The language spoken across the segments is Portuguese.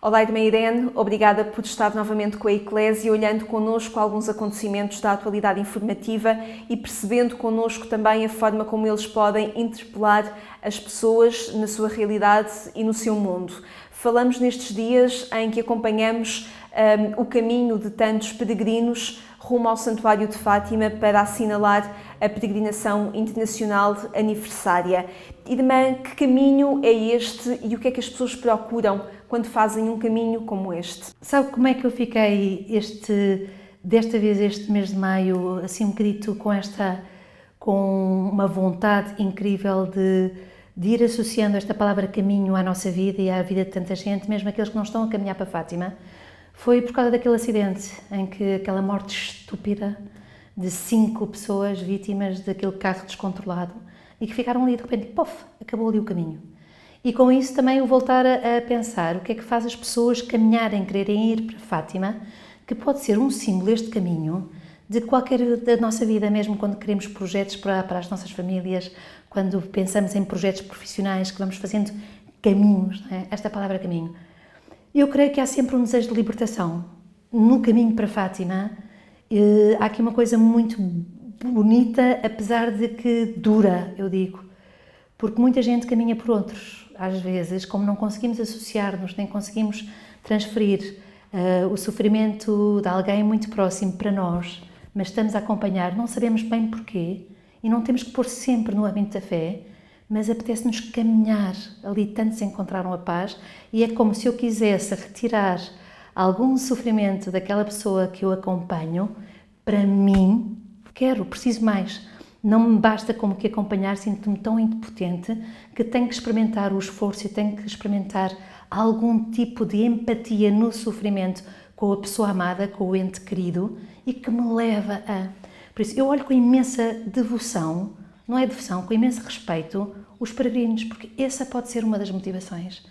Olá, Irmã Irene, obrigada por estar novamente com a Eclésia, olhando connosco alguns acontecimentos da atualidade informativa e percebendo connosco também a forma como eles podem interpelar as pessoas na sua realidade e no seu mundo. Falamos nestes dias em que acompanhamos o caminho de tantos peregrinos rumo ao Santuário de Fátima para assinalar a peregrinação internacional aniversária. Irmã, que caminho é este e o que é que as pessoas procuram quando fazem um caminho como este? Sabe como é que eu fiquei desta vez, este mês de maio, assim um bocadito com uma vontade incrível de ir associando esta palavra caminho à nossa vida e à vida de tanta gente, mesmo aqueles que não estão a caminhar para Fátima? Foi por causa daquele acidente em que aquela morte estúpida de 5 pessoas vítimas daquele carro descontrolado e que ficaram ali de repente, pof, acabou ali o caminho. E com isso também eu voltar a pensar o que é que faz as pessoas caminharem, quererem ir para Fátima, que pode ser um símbolo, este caminho, de qualquer da nossa vida, mesmo quando queremos projetos para as nossas famílias, quando pensamos em projetos profissionais, que vamos fazendo caminhos, não é? Esta palavra caminho. Eu creio que há sempre um desejo de libertação. No caminho para Fátima, há aqui uma coisa muito bonita, apesar de que dura, eu digo, porque muita gente caminha por outros. Às vezes, como não conseguimos associar-nos, nem conseguimos transferir o sofrimento de alguém muito próximo para nós, mas estamos a acompanhar, não sabemos bem porquê, e não temos que pôr sempre no âmbito da fé, mas apetece-nos caminhar. Ali tantos encontraram a paz, e é como se eu quisesse retirar algum sofrimento daquela pessoa que eu acompanho, para mim, preciso mais. Não me basta como que acompanhar, sinto-me tão impotente que tenho que experimentar o esforço e tenho que experimentar algum tipo de empatia no sofrimento com a pessoa amada, com o ente querido, e que me leva a... Por isso, eu olho com imensa devoção, não é devoção, com imenso respeito, os peregrinos, porque essa pode ser uma das motivações.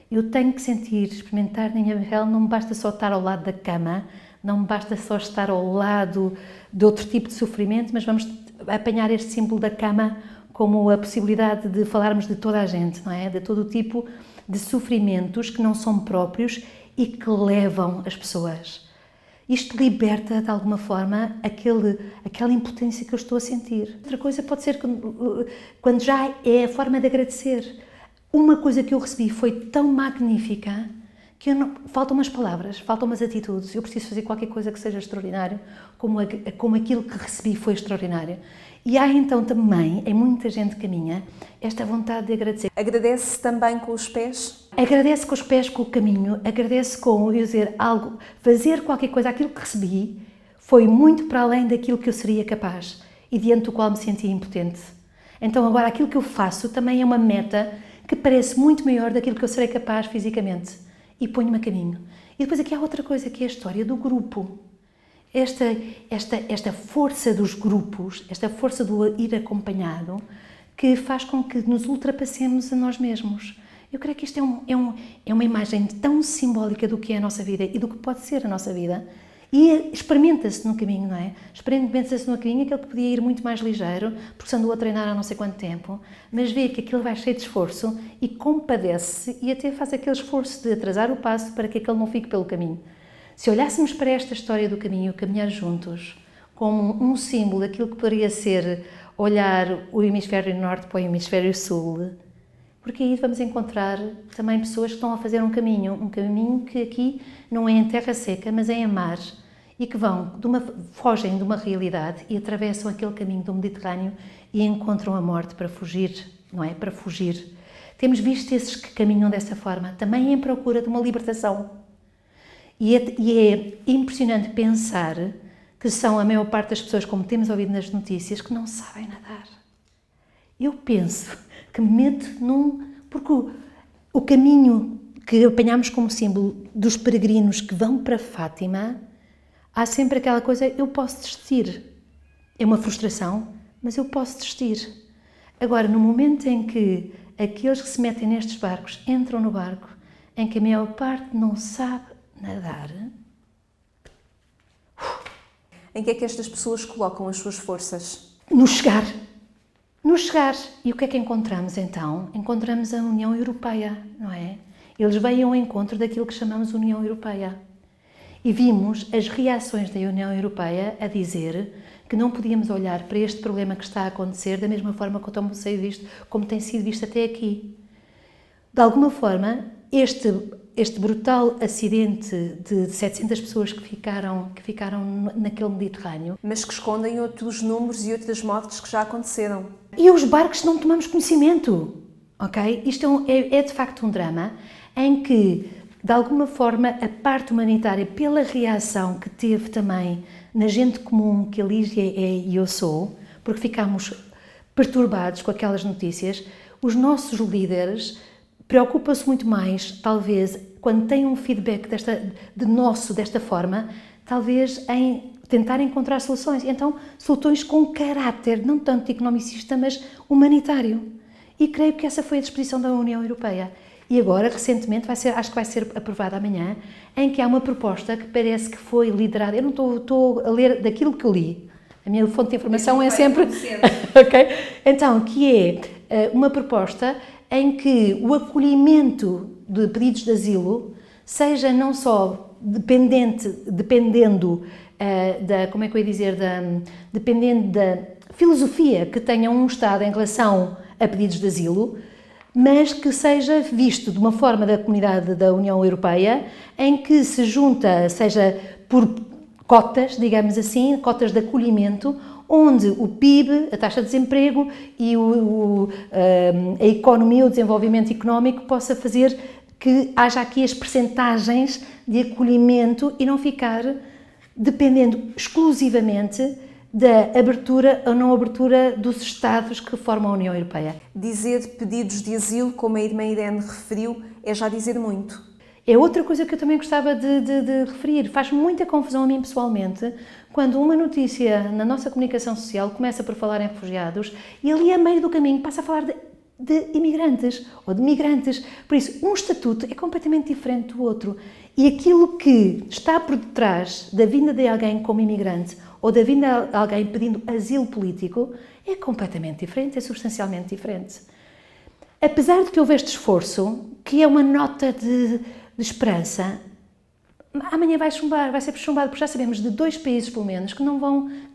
Eu tenho que sentir, experimentar na minha pele, não me basta só estar ao lado da cama, não me basta só estar ao lado de outro tipo de sofrimento, mas vamos apanhar este símbolo da cama como a possibilidade de falarmos de toda a gente, não é? De todo o tipo de sofrimentos que não são próprios e que levam as pessoas. Isto liberta, de alguma forma, aquela impotência que eu estou a sentir. Outra coisa pode ser quando já é a forma de agradecer. Uma coisa que eu recebi foi tão magnífica que faltam umas palavras, faltam umas atitudes. Eu preciso fazer qualquer coisa que seja extraordinário, como aquilo que recebi foi extraordinário. E há então também, em muita gente que caminha, esta vontade de agradecer. Agradece também com os pés? Agradece com os pés, com o caminho, agradece com eu dizer algo, fazer qualquer coisa, aquilo que recebi foi muito para além daquilo que eu seria capaz e diante do qual me sentia impotente. Então agora aquilo que eu faço também é uma meta que parece muito maior daquilo que eu serei capaz fisicamente e ponho-me a caminho. E depois aqui há outra coisa que é a história do grupo. Esta força dos grupos, esta força do ir acompanhado, que faz com que nos ultrapassemos a nós mesmos. Eu creio que isto é uma imagem tão simbólica do que é a nossa vida e do que pode ser a nossa vida. E experimenta-se no caminho, não é? Experimenta-se no caminho aquele que podia ir muito mais ligeiro, porque se andou a treinar há não sei quanto tempo, mas vê que aquilo vai cheio de esforço e compadece-se e até faz aquele esforço de atrasar o passo para que aquele não fique pelo caminho. Se olhássemos para esta história do caminho, caminhar juntos, como um símbolo daquilo que poderia ser olhar o hemisfério norte para o hemisfério sul, porque aí vamos encontrar também pessoas que estão a fazer um caminho que aqui não é em terra seca, mas é em mar, e que fogem de uma realidade e atravessam aquele caminho do Mediterrâneo e encontram a morte para fugir, não é? Para fugir. Temos visto esses que caminham dessa forma, também em procura de uma libertação. E é impressionante pensar que são a maior parte das pessoas, como temos ouvido nas notícias, que não sabem nadar. Eu penso que me meto porque o caminho que apanhamos como símbolo dos peregrinos que vão para Fátima, há sempre aquela coisa, eu posso desistir. É uma frustração, mas eu posso desistir. Agora, no momento em que aqueles que se metem nestes barcos entram no barco, em que a maior parte não sabe nadar... Em que é que estas pessoas colocam as suas forças? No chegar. No chegar. E o que é que encontramos então? Encontramos a União Europeia, não é? Eles vêm ao encontro daquilo que chamamos União Europeia. E vimos as reações da União Europeia a dizer que não podíamos olhar para este problema que está a acontecer da mesma forma como tem sido visto até aqui. De alguma forma, este brutal acidente de 700 pessoas que ficaram naquele Mediterrâneo... Mas que escondem outros números e outras mortes que já aconteceram. E os barcos não tomamos conhecimento, ok? Isto é de facto um drama em que, de alguma forma, a parte humanitária, pela reação que teve também na gente comum que a Lígia é e eu sou, porque ficámos perturbados com aquelas notícias, os nossos líderes preocupam-se muito mais, talvez, quando têm um feedback desta forma, talvez em tentar encontrar soluções. Então, soluções com caráter, não tanto economicista, mas humanitário. E creio que essa foi a disposição da União Europeia. E agora, recentemente, acho que vai ser aprovada amanhã, em que há uma proposta que parece que foi liderada. Eu não estou a ler daquilo que eu li. A minha fonte de informação é sempre... Ok? Então, que é uma proposta em que o acolhimento de pedidos de asilo seja não só dependendo da filosofia que tenha um Estado em relação a pedidos de asilo, mas que seja visto de uma forma da comunidade da União Europeia, em que se junta, seja por cotas, digamos assim, cotas de acolhimento, onde o PIB, a taxa de desemprego e a economia, o desenvolvimento económico possa fazer que haja aqui as percentagens de acolhimento e não ficar dependendo exclusivamente da abertura ou não abertura dos Estados que formam a União Europeia. Dizer pedidos de asilo, como a irmã Irene referiu, é já dizer muito. É outra coisa que eu também gostava de referir. Faz muita confusão a mim pessoalmente quando uma notícia na nossa comunicação social começa por falar em refugiados e ali a meio do caminho passa a falar de imigrantes ou de migrantes. Por isso, um estatuto é completamente diferente do outro. E aquilo que está por detrás da vinda de alguém como imigrante ou da vinda de alguém pedindo asilo político é completamente diferente, é substancialmente diferente. Apesar de que houve este esforço, que é uma nota de esperança, amanhã vai ser chumbado, porque já sabemos de 2 países, pelo menos, que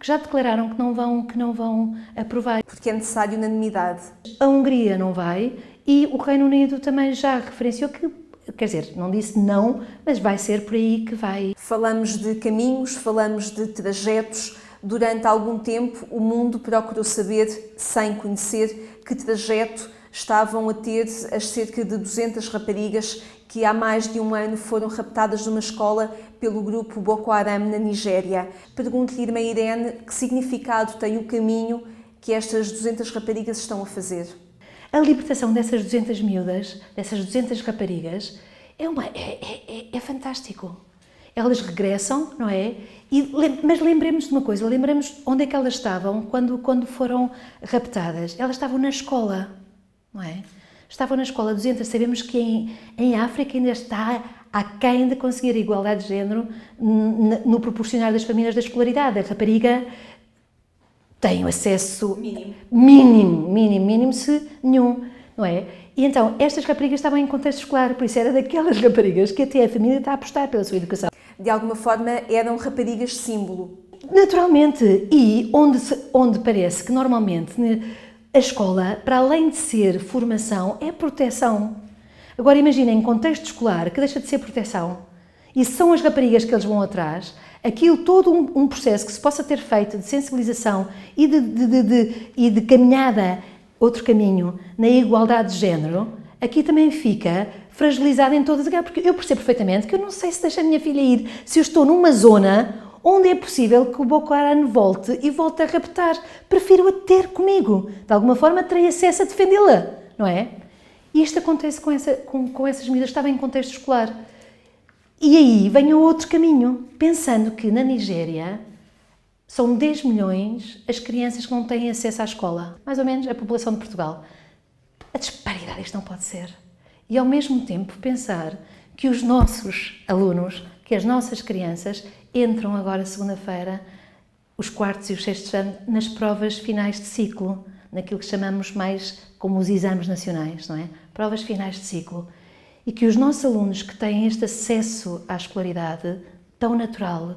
já declararam que não vão aprovar. Porque é necessário unanimidade. A Hungria não vai e o Reino Unido também já referenciou que, quer dizer, não disse não, mas vai ser por aí que vai. Falamos de caminhos, falamos de trajetos. Durante algum tempo, o mundo procurou saber, sem conhecer, que trajeto estavam a ter as cerca de 200 raparigas que há mais de um ano foram raptadas de uma escola pelo grupo Boko Haram na Nigéria. Pergunto-lhe, irmã Irene, que significado tem o caminho que estas 200 raparigas estão a fazer? A libertação dessas 200 miúdas, dessas 200 raparigas, é fantástico. Elas regressam, não é? Mas lembremos de uma coisa, lembremos onde é que elas estavam quando foram raptadas. Elas estavam na escola, não é? Estavam na escola 200, sabemos que em África ainda está aquém de conseguir a igualdade de género no proporcionar das famílias da escolaridade. A rapariga tem o acesso mínimo, se nenhum, não é? E então, estas raparigas estavam em contexto escolar, por isso era daquelas raparigas que até a família está a apostar pela sua educação. De alguma forma, eram raparigas símbolo. Naturalmente, e onde parece que normalmente a escola, para além de ser formação, é proteção. Agora imaginem, em contexto escolar, que deixa de ser proteção, e se são as raparigas que eles vão atrás, aquilo todo um processo que se possa ter feito de sensibilização e de caminhada, outro caminho, na igualdade de género, aqui também fica fragilizado em todas as... Porque eu percebo perfeitamente que eu não sei se deixo a minha filha ir, se eu estou numa zona onde é possível que o Boko Haram volte a raptar. Prefiro-a ter comigo. De alguma forma, terei acesso a defendê-la, não é? E isto acontece com essas medidas, estava em contexto escolar. E aí vem outro caminho, pensando que na Nigéria são 10 milhões as crianças que não têm acesso à escola. Mais ou menos a população de Portugal. A disparidade, isto não pode ser. E ao mesmo tempo pensar que os nossos alunos, que as nossas crianças entram agora segunda-feira, os 4º e os 6º anos, nas provas finais de ciclo, naquilo que chamamos mais como os exames nacionais, não é? Provas finais de ciclo. e que os nossos alunos que têm este acesso à escolaridade tão natural,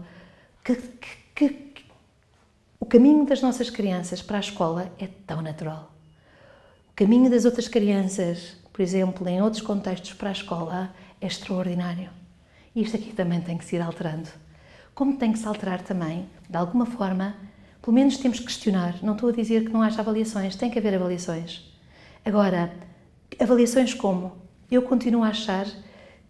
que o caminho das nossas crianças para a escola é tão natural. O caminho das outras crianças, por exemplo, em outros contextos para a escola, é extraordinário. E isto aqui também tem que se ir alterando. Como tem que se alterar também, de alguma forma, pelo menos temos que questionar. Não estou a dizer que não haja avaliações, tem que haver avaliações. Agora, avaliações como? Eu continuo a achar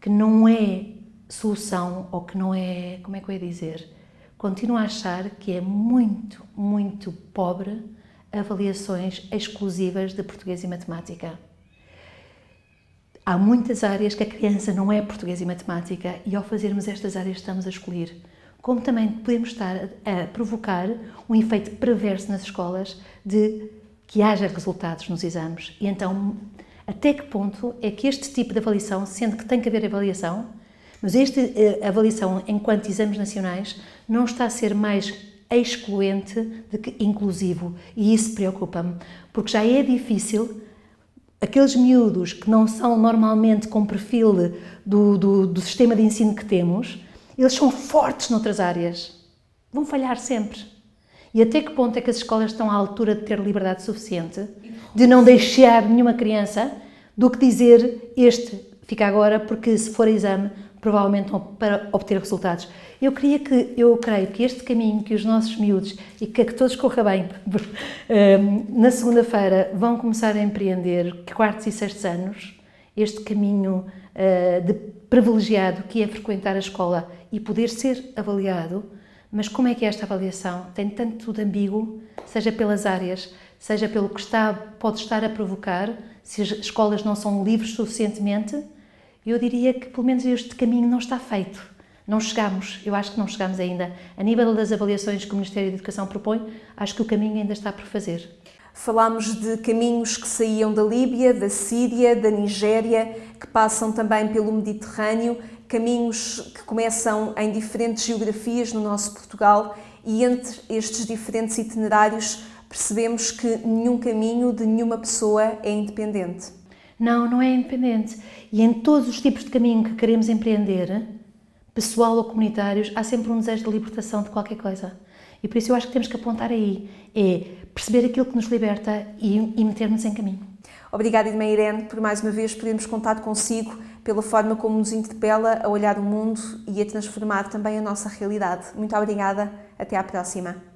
que não é solução, ou que não é, como é que eu ia dizer? Continuo a achar que é muito, muito pobre avaliações exclusivas de português e matemática. Há muitas áreas que a criança não é português e matemática e ao fazermos estas áreas estamos a escolher. Como também podemos estar a provocar um efeito perverso nas escolas de que haja resultados nos exames. E então, até que ponto é que este tipo de avaliação, sendo que tem que haver avaliação, mas esta avaliação enquanto exames nacionais não está a ser mais excluente do que inclusivo. E isso preocupa-me, porque já é difícil aqueles miúdos que não são normalmente com perfil do sistema de ensino que temos, eles são fortes noutras áreas. Vão falhar sempre. E até que ponto é que as escolas estão à altura de ter liberdade suficiente de não deixar nenhuma criança do que dizer este fica agora porque se for exame provavelmente para obter resultados. Eu creio que este caminho que os nossos miúdos e que todos corra bem na segunda-feira vão começar a empreender, quartos e sextos anos, este caminho de privilegiado que é frequentar a escola e poder ser avaliado, mas como é que é esta avaliação? Tem tanto de ambíguo, seja pelas áreas, seja pelo que pode estar a provocar, se as escolas não são livres suficientemente. Eu diria que pelo menos este caminho não está feito. Não chegamos, eu acho que não chegamos ainda. A nível das avaliações que o Ministério da Educação propõe, acho que o caminho ainda está por fazer. Falámos de caminhos que saíam da Líbia, da Síria, da Nigéria, que passam também pelo Mediterrâneo, caminhos que começam em diferentes geografias no nosso Portugal e entre estes diferentes itinerários percebemos que nenhum caminho de nenhuma pessoa é independente. Não, não é independente. E em todos os tipos de caminho que queremos empreender, pessoal ou comunitários, há sempre um desejo de libertação de qualquer coisa. E por isso eu acho que temos que apontar aí, é perceber aquilo que nos liberta e meter-nos em caminho. Obrigada, Irmã Irene, por mais uma vez podermos contar consigo pela forma como nos interpela a olhar o mundo e a transformar também a nossa realidade. Muito obrigada, até à próxima.